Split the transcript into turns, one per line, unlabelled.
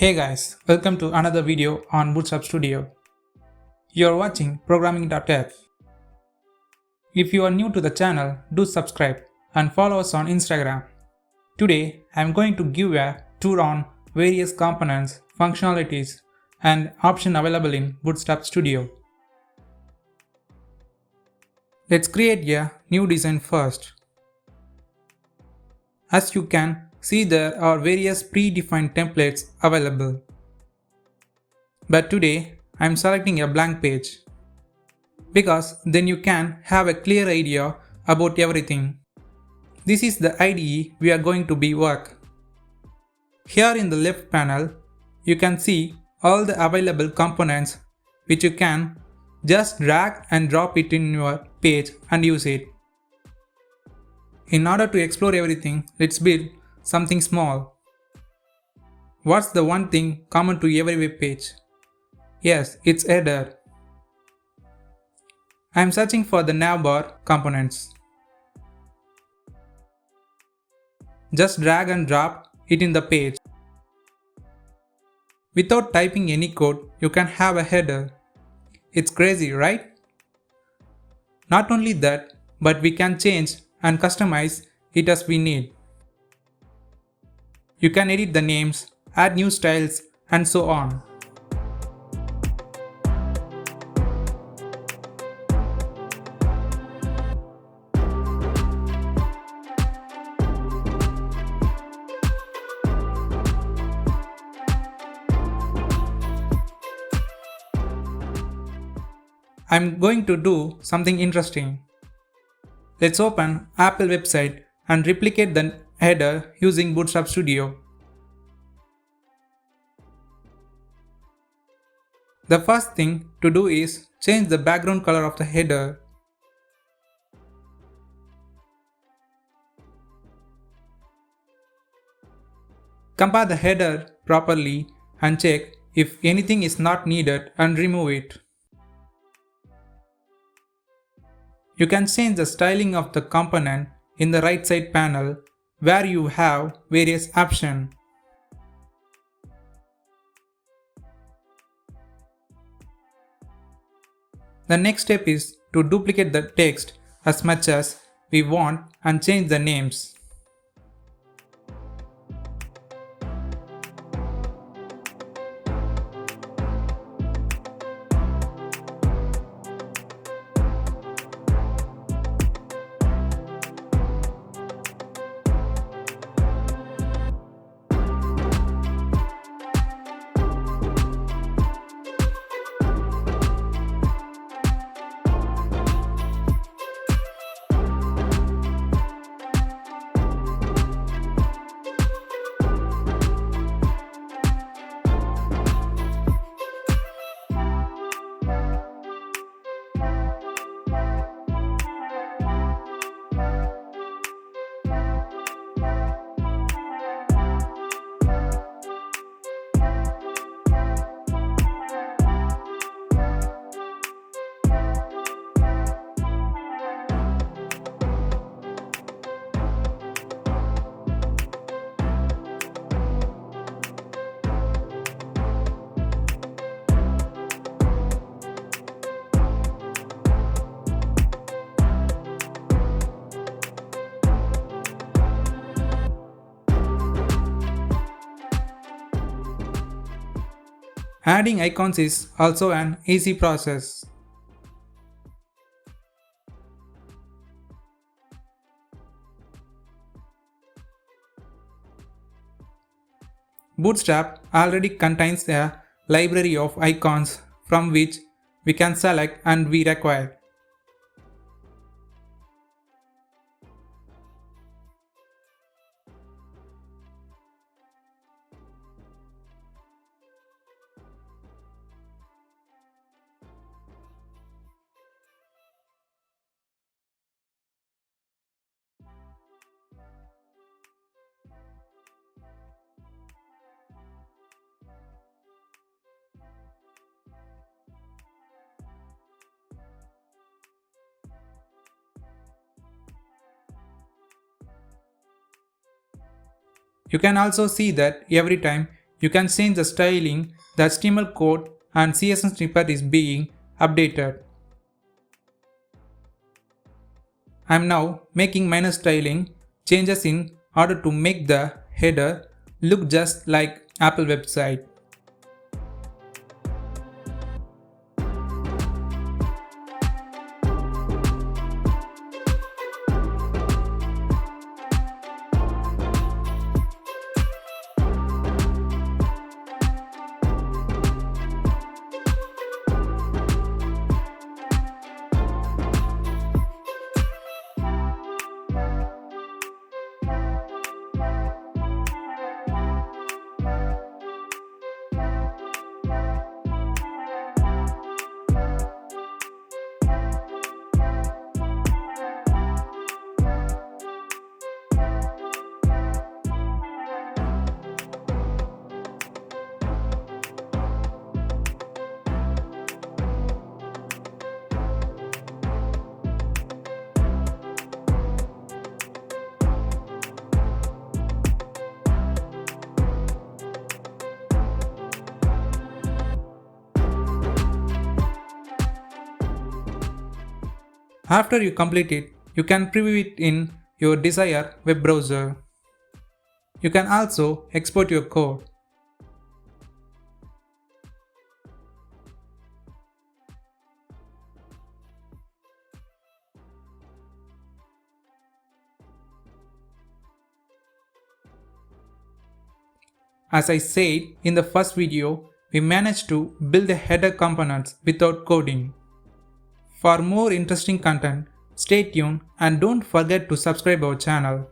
Hey guys, welcome to another video on Bootstrap Studio. You're watching programming.f. If you are new to the channel, do subscribe and follow us on Instagram. Today, I'm going to give a tour on various components, functionalities, and options available in Bootstrap Studio. Let's create a new design first. As you can see, there are various predefined templates available. But today, I'm selecting a blank page, because then you can have a clear idea about everything. This is the IDE we are going to be work. Here in the left panel, you can see all the available components which you can just drag and drop it in your page and use it. In order to explore everything, let's build something small. What's the one thing common to every web page? Yes, it's header. I'm searching for the navbar components. Just drag and drop it in the page. Without typing any code, you can have a header. It's crazy, right? Not only that, but we can change and customize it as we need. You can edit the names, add new styles, and so on. I'm going to do something interesting. Let's open Apple website and replicate the header using Bootstrap Studio. The first thing to do is change the background color of the header. Compare the header properly and check if anything is not needed and remove it. You can change the styling of the component in the right side panel where you have various options. The next step is to duplicate the text as much as we want and change the names. Adding icons is also an easy process. Bootstrap already contains a library of icons from which we can select and we require. You can also see that every time You can change the styling, the HTML code and CSS snippet is being updated. I am now making minor styling changes in order to make the header look just like Apple website. After you complete it, you can preview it in your desired web browser. You can also export your code. As I said in the first video, we managed to build the header components without coding. For more interesting content, stay tuned and don't forget to subscribe our channel.